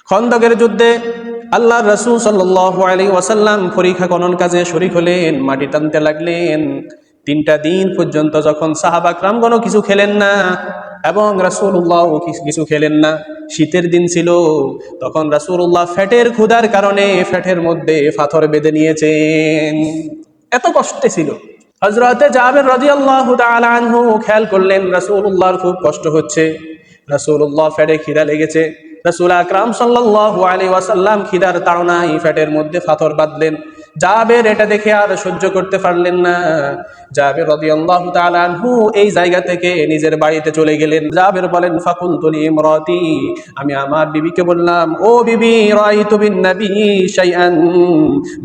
খন্দকের যুদ্ধে আল্লাহর রাসূল সাল্লাল্লাহু আলাইহি ওয়াসাল্লাম পরীক্ষা খনন কাজে শরীক হলেন, মাটি টানতে লাগলেন। 3টা দিন পর্যন্ত যখন সাহাবা کرامগণ কিছু খেলেন না এবং রাসূলুল্লাহ কিছু খেলেন না, শীতের দিন ছিল, তখন রাসূলুল্লাহ ফ্যাটের ক্ষুধার কারণে ফ্যাটের মধ্যে পাথর বেঁধে নিয়েছেন। এত কষ্টে ছিল। হযরতে জাবের রাদিয়াল্লাহু তাআলা আনহু খেয়াল করলেন রাসূলুল্লাহর খুব কষ্ট হচ্ছে, রাসূলুল্লাহ ফ্যাটে খিদা লেগেছে। রাসূল আকরাম সাল্লাল্লাহু আলাইহি ওয়াসাল্লাম খিদার তাড়নায় ফ্যাটের মধ্যে পাথর বাঁধলেন। জাবের এটা দেখে আর সহ্য করতে পারলেন না। জাবের রাদিয়াল্লাহু তাআলা আনহু এই জায়গা থেকে নিজের বাড়িতে চলে গেলেন। জাবের বলেন, ফাকুলতু লিমরাতি, আমি আমার বিবিকে বললাম, ও বিবি, রাআইতু বিন নবী শাইআন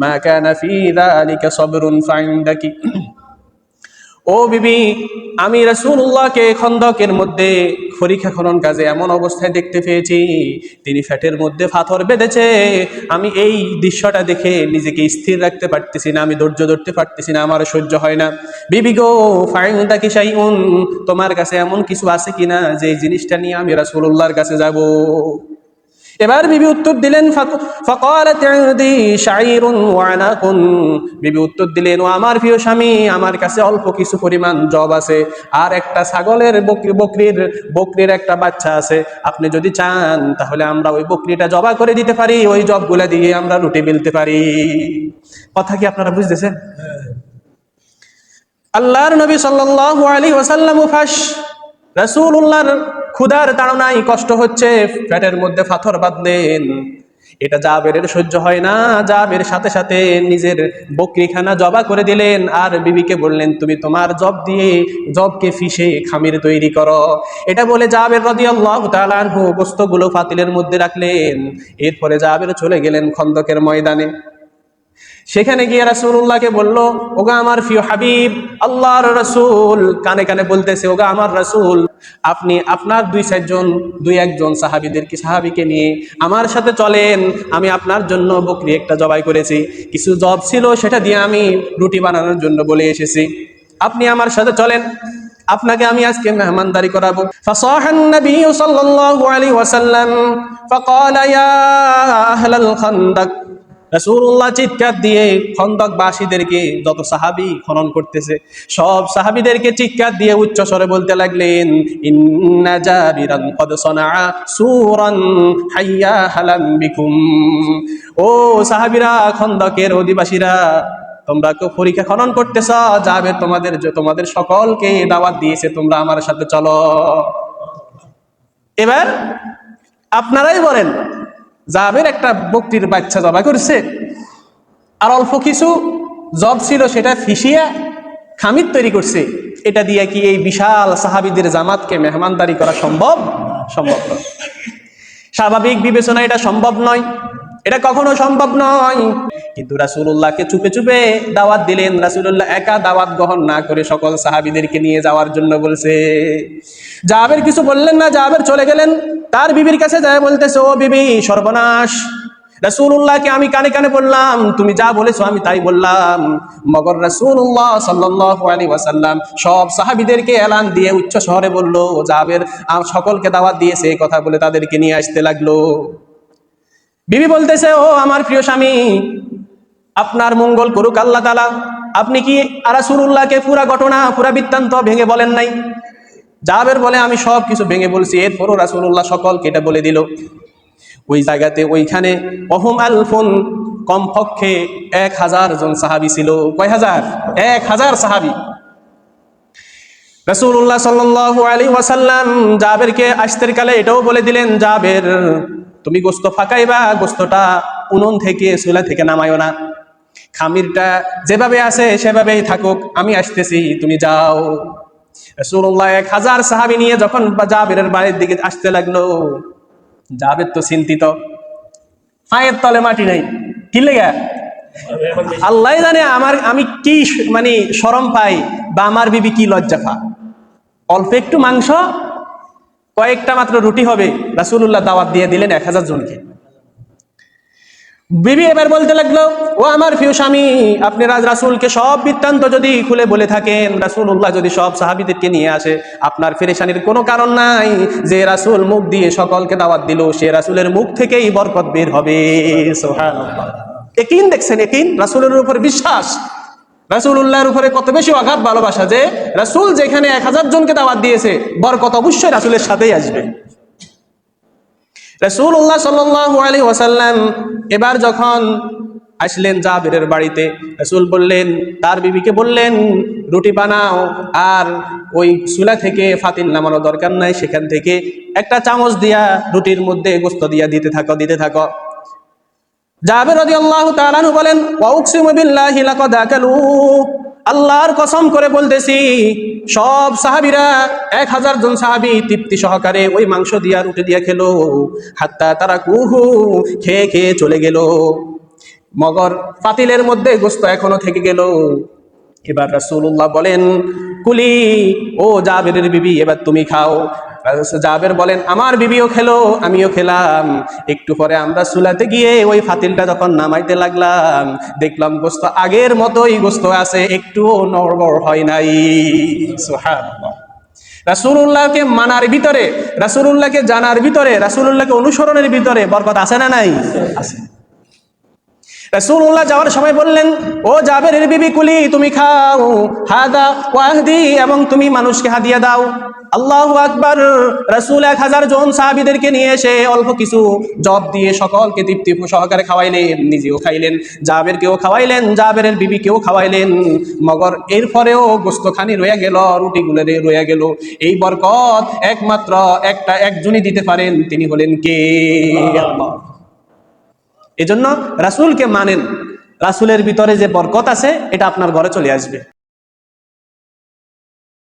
মা কানা ফি যালিকা সাবরুন ফাইনদাকি। ও বিবি, আমি রাসূলুল্লাহকে খন্দকের মধ্যে পরীক্ষা খনন কাজে এমন অবস্থায় দেখতে পেয়েছি, তিনি ফ্যাটের মধ্যে পাথর বেঁধেছে। আমি এই দৃশ্যটা দেখে নিজেকে স্থির রাখতে পারতেছি না, আমি ধৈর্য ধরতে পারতেছি না, আমার সহ্য হয় না। বিবি গো, ফাইনদাকি শাইউন, তোমার কাছে এমন কিছু আছে কিনা যে জিনিসটা নিয়ে আমি রাসূলুল্লাহর কাছে যাব? এবার বিবি উত্তর দিলেন, ফাকালাত ইনদি শাইরুন ওয়া আনাকুন, বিবি উত্তর দিলেন, ও আমার প্রিয় স্বামী, আমার কাছে অল্প কিছু পরিমাণ জব আছে, আর একটা ছাগলের বকরির একটা বাচ্চা আছে। আপনি যদি চান তাহলে আমরা ওই বকরিটা জবা করে দিতে পারি, ওই জবগুলা দিয়ে আমরা রুটি বেলতে পারি। কথা কি আপনারা বুঝতেছেন? আল্লাহর নবী সাল্লাল্লাহু আলাইহি ওয়াসাল্লাম ফাশ রাসূলুল্লাহর ক্ষুধার তাড়নায় কষ্ট হচ্ছে, পেটের মধ্যে পাথর বাঁধলেন। এটা জাবেরের সহ্য হয় না। জাবের সাথে সাথে নিজের বকরিখানা জবা করে দিলেন আর বিবিকে বললেন, তুমি তোমার জবকে ফিসে খামির তৈরি করো। এটা বলে জাবের রাদিয়াল্লাহু তাআলা আনহু গোশতগুলো পাতিলের মধ্যে রাখলেন। এরপরে জাবের চলে গেলেন খন্দকের ময়দানে। সেখানে গিয়ে রাসূলুল্লাহকে বলল, ওগা আমার প্রিয় হাবিব, আল্লাহর রাসূল কানে কানে বলতেছে, ওগা আমার রাসূল, আপনি আপনার 2-1 সাহাবীকে নিয়ে আমার সাথে চলেন। আমি আপনার জন্য বকরি একটা জবাই করেছি, কিছু জব ছিল সেটা দিয়ে আমি রুটি বানানোর জন্য বলে এসেছি। আপনি আমার সাথে চলেন, আপনাকে আমি আজকে মেহমানদারি করাবো। ফাসাহান নবী সাল্লাল্লাহু আলাইহি ওয়াসাল্লাম ফাকালা ইয়া আহলাল খানদাক, রাসূলুল্লাহ চিৎকার দিয়ে খন্দকবাসীদেরকে, যত সাহাবী খনন করতেছে সব সাহাবীদেরকে চিৎকার দিয়ে উচ্চ স্বরে বলতে লাগলেন, ইন্না জাবিরান কদ সানাআ সূরান হাইয়া হালাম বিকুম। ও সাহাবীরা, খন্দকের অধিবাসীরা, তোমরা কেউ পরীক্ষা খনন করতেছ, জাবের তোমাদের সকলকে দাওয়াত দিয়েছে, তোমরা আমার সাথে চলো। এবার আপনারাই বলেন, জাবের একটা বকরির বাচ্চা জবাই করছে আর অল্প কিছু জব ছিল সেটা ফিসিয়া খামির তৈরি করছে, এটা দিয়ে কি এই বিশাল সাহাবীদের জামাতকে মেহমানদারি করা সম্ভব নয়। স্বাভাবিক বিবেচনায় এটা সম্ভব নয়, এটা কখনো সম্ভব নয়। কিন্তু রাসূলুল্লাহকে চুপে চুপে দাওয়াত দিলেন। রাসূলুল্লাহ একা দাওয়াত গ্রহণ না করে সকল সাহাবীদেরকে নিয়ে যাওয়ার জন্য বলছে। জাবের কিছু বললেন না, জাবের চলে গেলেন। তার বিবির কাছে যায় বলতেছে, ও বিবি, সর্বনাশ, রাসূলুল্লাহকে আমি কানে কানে বললাম, তুমি যা বলেছো আমি তাই বললাম, মগর রাসূলুল্লাহ সাল্লাল্লাহু আলাইহি ওয়াসাল্লাম সব সাহাবীদেরকে এলান দিয়ে উচ্চ শহরে বলল, জাবের সকলকে দাওয়াত দিয়েছে, এই কথা বলে তাদেরকে নিয়ে আসতে লাগলো। বিবি বলতেছে, ও আমার প্রিয় স্বামী, আপনার মঙ্গল করুক আল্লাহ তাআলা, আপনি কি রাসূলুল্লাহকে পুরা ঘটনা, পুরা বৃত্তান্ত ভেঙে বলেন নাই? জাবের বলে, আমি সব কিছু ভেঙে বলছি। এরপরও রাসূলুল্লাহ সকলকে এটা বলে দিল। ওই জায়গাতে, ওইখানে অহুম আলফুন, কমপক্ষে 1000 জন সাহাবী ছিল। কয় হাজার? 1000 সাহাবী। রাসূলুল্লাহ সাল্লাল্লাহু আলাইহি ওয়াসাল্লাম জাবেরকে আসতের কালে এটাও বলে দিলেন, জাবের, তুমি গোশত ফাঁকাইবা, গোশতটা উনুন থেকে, চুলা থেকে নামায়ও না, খামিরটা যেভাবে আছে সেভাবেই থাকুক, আমি আসতেছি, তুমি যাও। রাসূলুল্লাহ 1000 সাহাবী নিয়ে যখন জাবেরের বাড়ির দিকে আসতে লাগলো, জাবের তো চিন্তিত, পায়ের তলে মাটি নাই। কি লেগা? আল্লাহ জানে আমি কি শরম পাই, বা আমার বিবি কি লজ্জা পা। অল্প একটু মাংস, কয়েকটা মাত্র রুটি হবে, রাসূলুল্লাহ দাওয়াত দিয়ে দিলেন 1000 জনকে। বিবি এবার বলতে লাগলো, ও আমার প্রিয় স্বামী, আপনি রাসূলকে সব বৃত্তান্ত যদি খুলে বলে থাকেন, রাসূলুল্লাহ যদি সব সাহাবীদেরকে নিয়ে আসে, আপনার পেরেশানির কোনো কারণ নাই। যে রাসূল মুখ দিয়ে সকলকে দাওয়াত দিল, সে রাসূলের মুখ থেকেই বরকত বের হবে। সুবহানাল্লাহ। ইয়াকিন দেখছেন, ইয়াকিন, রাসূলের উপর বিশ্বাস, রাসূলুল্লাহর উপরে কত বেশি অগাধ ভালোবাসা যে রাসূল যেখানে 1000 জনকে দাওয়াত দিয়েছে, বরকত অবশ্যই রাসূলের সাথেই আসবে। রাসূলুল্লাহ সাল্লাল্লাহু আলাইহি ওয়াসাল্লাম এবার যখন আসলেন জাবেরের বাড়িতে, রাসূল বললেন, তার বিবিকে বললেন, রুটি বানাও, আর ওই চুলা থেকে ফাতিল নামানো দরকার নাই, সেখান থেকে একটা চামচ দিয়া রুটির মধ্যে গোশত দিয়া দিতে থাকো। জাবের রাদিয়াল্লাহু তাআলা আনহু বলেন, ওয়া উকসিমু বিল্লাহি লাকাদ আকালু, আল্লাহর কসম করে বলতেছি, সব সাহাবীরা 1000 জন সাহাবী তৃপ্তি সহকারে ওই মাংস দিয়া রুটি দিয়া খেলো, হাত্তা তারা কুহু, খেয়ে খেয়ে চলে গেল, মগর পাতিলের মধ্যে গোশত এখনো থেকে গেল। এবার রাসূলুল্লাহ বলেন, কুলি, ও জাবেরের বিবি, এবার তুমি খাও। জাবের বলেন, আমার বিবিও খেলো, আমিও খেলাম। একটু পরে আমরা চুলাতে গিয়ে ওই ফাতিলটা যখন নামাইতে লাগলাম, দেখলাম গোশত আগের মতোই গোশত আছে, একটুও নড়বড় হয় নাই। সুবহানাল্লাহ। রাসূলুল্লাহকে মানার ভিতরে, রাসূলুল্লাহকে জানার ভিতরে, রাসূলুল্লাহকে অনুসরণের ভিতরে বরকত আছে না নাই? আছে। রাসূলুল্লাহ যাওয়ার সময় বললেন, ও জাবেরের বিবি, কুলি, তুমি খাও, হাদা ওয়াহদি, এবং তুমি মানুষকে হাদিয়া দাও। আল্লাহু আকবার। রাসূল 1000 জন সাহাবীদেরকে নিয়ে এসে অল্প কিছু জব দিয়ে সকলকে তৃপ্তি সহকারে খাওয়াইলেন, নিজেও খাইলেন, জাবেরকেও খাওয়াইলেন, জাবেরের বিবিকেও খাওয়াইলেন। মগর এরপরেও গোশতখানি রয়ে গেল, রুটিগুলো রয়ে গেল। এই বরকত একমাত্র একজনই দিতে পারেন, তিনি হলেন কে? আল্লাহ। এজন্য রাসূলকে মানেন, রাসূলের ভিতরে যে বরকত আছে এটা আপনার ঘরে চলে আসবে।